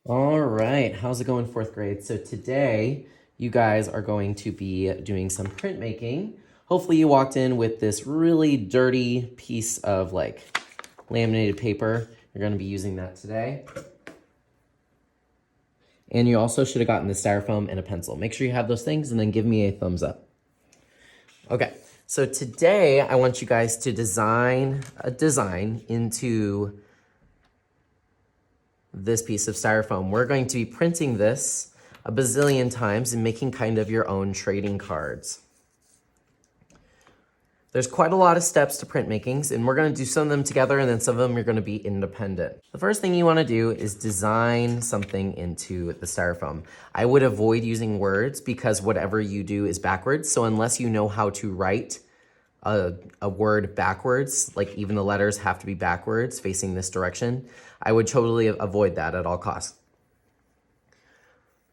All right, how's it going, fourth grade? So today you guys are going to be doing some printmaking. Hopefully you walked in with this really dirty piece of like laminated paper. You're going to be using that today. And you also should have gotten the styrofoam and a pencil. Make sure you have those things and then give me a thumbs up. Okay, so today I want you guys to design a design into this piece of styrofoam. We're going to be printing this a bazillion times and making kind of your own trading cards. There's quite a lot of steps to printmakings, and we're going to do some of them together, and then some of them are going to be independent. The first thing you want to do is design something into the styrofoam. I would avoid using words because whatever you do is backwards, so unless you know how to write a word backwards, like even the letters have to be backwards facing this direction, I would totally avoid that at all costs.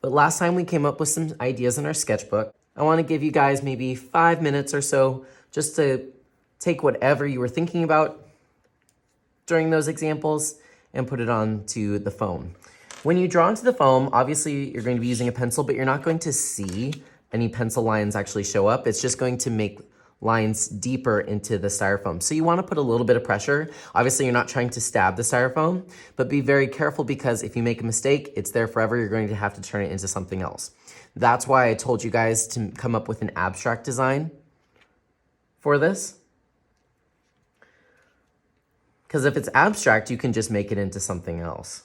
But last time we came up with some ideas in our sketchbook. I want to give you guys maybe 5 minutes or so just to take whatever you were thinking about during those examples and put it onto the foam. When you draw into the foam, obviously you're going to be using a pencil, but you're not going to see any pencil lines actually show up. It's just going to make lines deeper into the styrofoam. So you want to put a little bit of pressure. Obviously, you're not trying to stab the styrofoam, but be very careful because if you make a mistake, it's there forever. You're going to have to turn it into something else. That's why I told you guys to come up with an abstract design for this. Because if it's abstract, you can just make it into something else.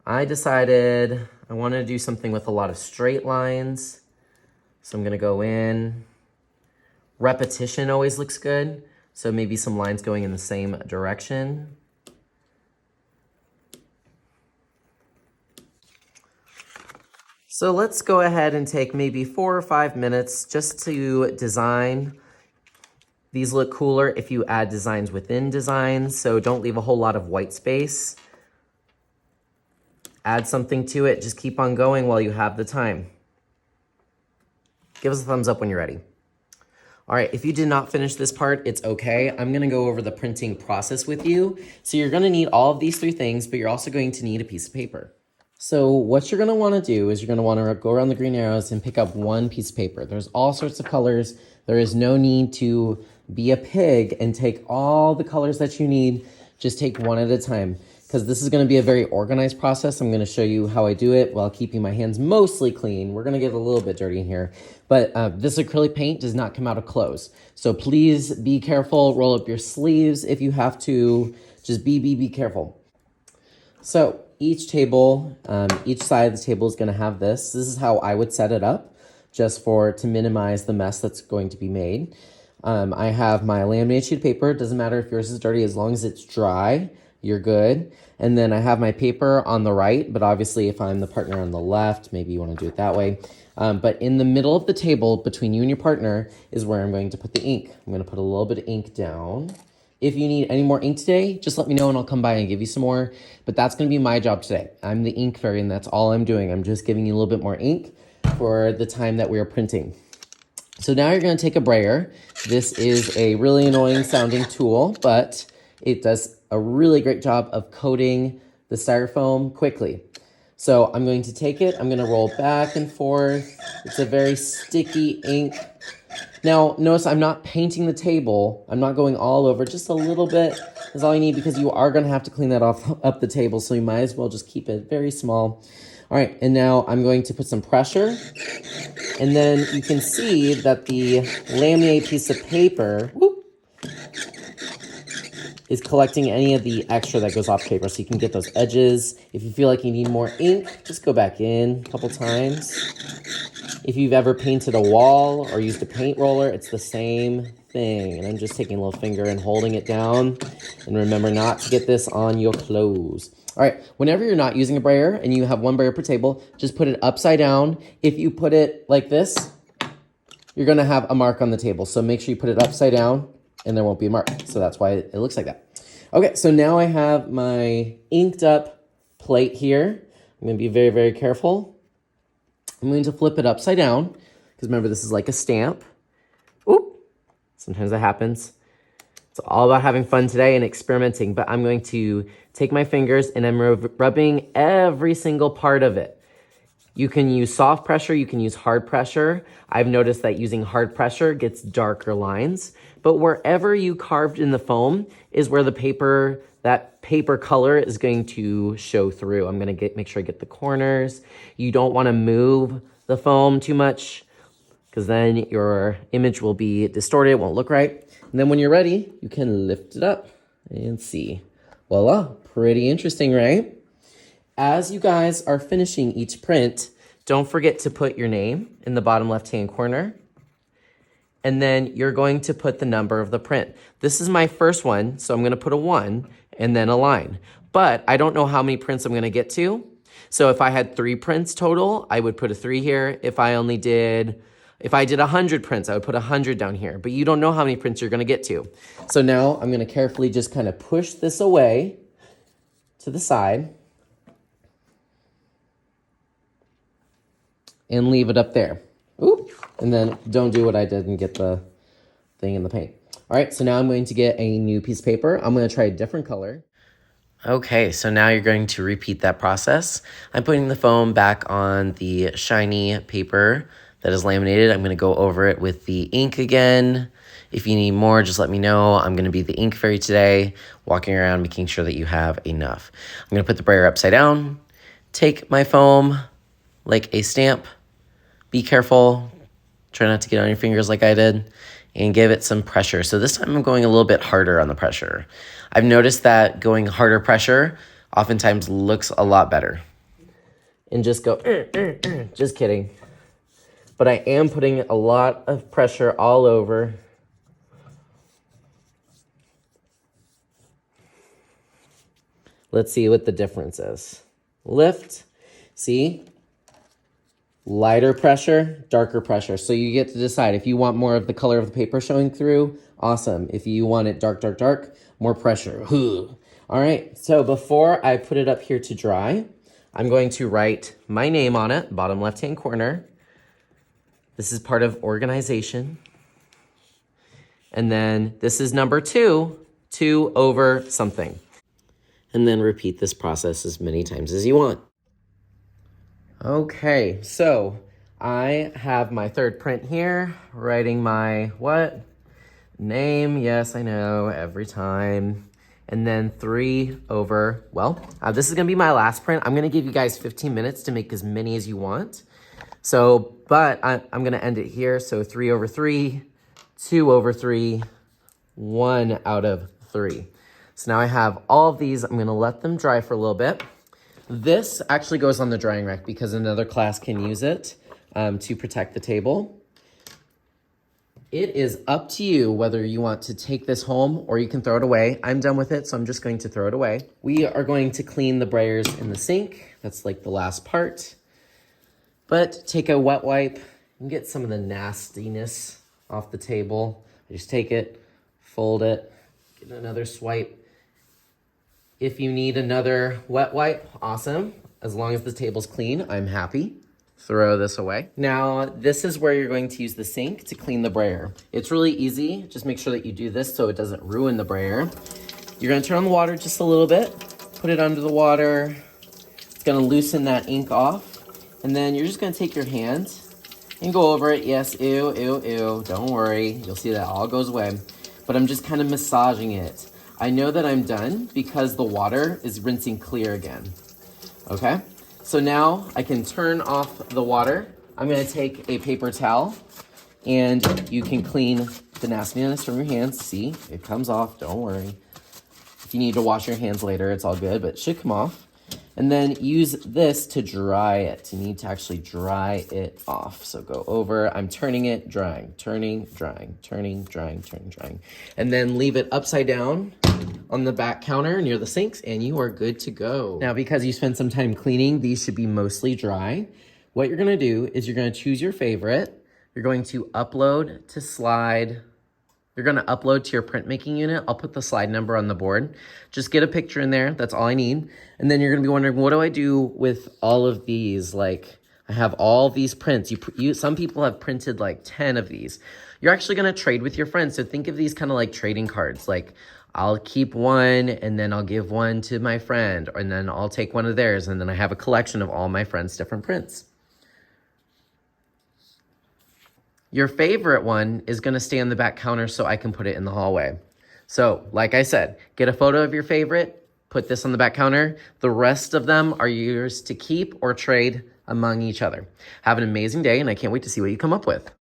I decided I wanted to do something with a lot of straight lines. So I'm going to go in. Repetition always looks good, so maybe some lines going in the same direction. So let's go ahead and take maybe 4 or 5 minutes just to design. These look cooler if you add designs within designs, so don't leave a whole lot of white space. Add something to it, just keep on going while you have the time. Give us a thumbs up when you're ready. All right, if you did not finish this part, it's okay. I'm gonna go over the printing process with you. So you're gonna need all of these 3 things, but you're also going to need a piece of paper. So what you're gonna wanna do is you're gonna wanna go around the green arrows and pick up one piece of paper. There's all sorts of colors. There is no need to be a pig and take all the colors that you need. Just take one at a time, because this is gonna be a very organized process. I'm gonna show you how I do it while keeping my hands mostly clean. We're gonna get a little bit dirty in here, but this acrylic paint does not come out of clothes. So please be careful, roll up your sleeves if you have to, just be careful. So each table, each side of the table is gonna have this. This is how I would set it up, just to minimize the mess that's going to be made. I have my laminated sheet of paper. It doesn't matter if yours is dirty, as long as it's dry, you're good. And then I have my paper on the right, but obviously if I'm the partner on the left, maybe you wanna do it that way. But in the middle of the table between you and your partner is where I'm going to put the ink. I'm gonna put a little bit of ink down. If you need any more ink today, just let me know and I'll come by and give you some more. But that's gonna be my job today. I'm the ink fairy and that's all I'm doing. I'm just giving you a little bit more ink for the time that we are printing. So now you're gonna take a brayer. This is a really annoying sounding tool, but it does a really great job of coating the styrofoam quickly. So I'm going to take it, I'm gonna roll back and forth. It's a very sticky ink. Now, notice I'm not painting the table. I'm not going all over, just a little bit is all you need because you are gonna have to clean that up the table, so you might as well just keep it very small. All right, and now I'm going to put some pressure, and then you can see that the laminated piece of paper, is collecting any of the extra that goes off paper, so you can get those edges. If you feel like you need more ink, just go back in a couple times. If you've ever painted a wall or used a paint roller, it's the same thing. And I'm just taking a little finger and holding it down. And remember not to get this on your clothes. All right, whenever you're not using a brayer and you have one brayer per table, just put it upside down. If you put it like this, you're gonna have a mark on the table. So make sure you put it upside down and there won't be a mark. So that's why it looks like that. Okay, so now I have my inked up plate here. I'm gonna be very, very careful. I'm going to flip it upside down, because remember, this is like a stamp. Oop, sometimes that happens. It's all about having fun today and experimenting, but I'm going to take my fingers and I'm rubbing every single part of it. You can use soft pressure, you can use hard pressure. I've noticed that using hard pressure gets darker lines, but wherever you carved in the foam is where that paper color is going to show through. I'm gonna make sure I get the corners. You don't wanna move the foam too much because then your image will be distorted, it won't look right. And then when you're ready, you can lift it up and see. Voila, pretty interesting, right? As you guys are finishing each print, don't forget to put your name in the bottom left-hand corner. And then you're going to put the number of the print. This is my first one, so I'm gonna put a 1 and then a line. But I don't know how many prints I'm gonna get to. So if I had 3 prints total, I would put a 3 here. If I did 100 prints, I would put 100 down here. But you don't know how many prints you're gonna get to. So now I'm gonna carefully just kind of push this away to the side. And leave it up there. Oop. And then don't do what I did and get the thing in the paint. All right, so now I'm going to get a new piece of paper. I'm gonna try a different color. Okay, so now you're going to repeat that process. I'm putting the foam back on the shiny paper that is laminated. I'm gonna go over it with the ink again. If you need more, just let me know. I'm gonna be the ink fairy today, walking around making sure that you have enough. I'm gonna put the brayer upside down, take my foam like a stamp. Be careful, try not to get on your fingers like I did, and give it some pressure. So this time I'm going a little bit harder on the pressure. I've noticed that going harder pressure oftentimes looks a lot better. And just go, just kidding. But I am putting a lot of pressure all over. Let's see what the difference is. Lift, see? Lighter pressure, darker pressure. So you get to decide if you want more of the color of the paper showing through, awesome. If you want it dark, dark, dark, more pressure. All right, so before I put it up here to dry, I'm going to write my name on it, bottom left-hand corner. This is part of organization. And then this is number 2, 2 over something. And then repeat this process as many times as you want. Okay, so I have my third print here, writing my what? Name, yes, I know, every time. And then 3 over, this is gonna be my last print. I'm gonna give you guys 15 minutes to make as many as you want. So, but I'm gonna end it here. So 3 over 3, 2 over 3, 1 out of 3. So now I have all of these. I'm gonna let them dry for a little bit. This actually goes on the drying rack because another class can use it to protect the table. It is up to you whether you want to take this home or you can throw it away. I'm done with it, so I'm just going to throw it away. We are going to clean the brayers in the sink. That's like the last part. But take a wet wipe and get some of the nastiness off the table. Just take it, fold it, get another swipe. If you need another wet wipe, awesome. As long as the table's clean, I'm happy. Throw this away. Now, this is where you're going to use the sink to clean the brayer. It's really easy. Just make sure that you do this so it doesn't ruin the brayer. You're gonna turn on the water just a little bit, put it under the water. It's gonna loosen that ink off. And then you're just gonna take your hand and go over it. Yes, ew, ew, ew, don't worry. You'll see that all goes away. But I'm just kind of massaging it. I know that I'm done because the water is rinsing clear again, okay? So now I can turn off the water. I'm gonna take a paper towel and you can clean the nastiness from your hands. See, it comes off, don't worry. If you need to wash your hands later, it's all good, but it should come off. And then use this to dry it. You need to actually dry it off. So go over, I'm turning it, drying, turning, drying, turning, drying, turning, drying. And then leave it upside down on the back counter near the sinks and you are good to go. Now, because you spent some time cleaning, these should be mostly dry. What you're gonna do is you're gonna choose your favorite. You're going to upload to slide. You're gonna upload to your printmaking unit. I'll put the slide number on the board. Just get a picture in there, that's all I need. And then you're gonna be wondering, what do I do with all of these? Like, I have all these prints. Some people have printed like 10 of these. You're actually going to trade with your friends. So think of these kind of like trading cards. Like I'll keep one and then I'll give one to my friend, and then I'll take one of theirs. And then I have a collection of all my friends' different prints. Your favorite one is going to stay on the back counter so I can put it in the hallway. So like I said, get a photo of your favorite, put this on the back counter. The rest of them are yours to keep or trade among each other. Have an amazing day, and I can't wait to see what you come up with.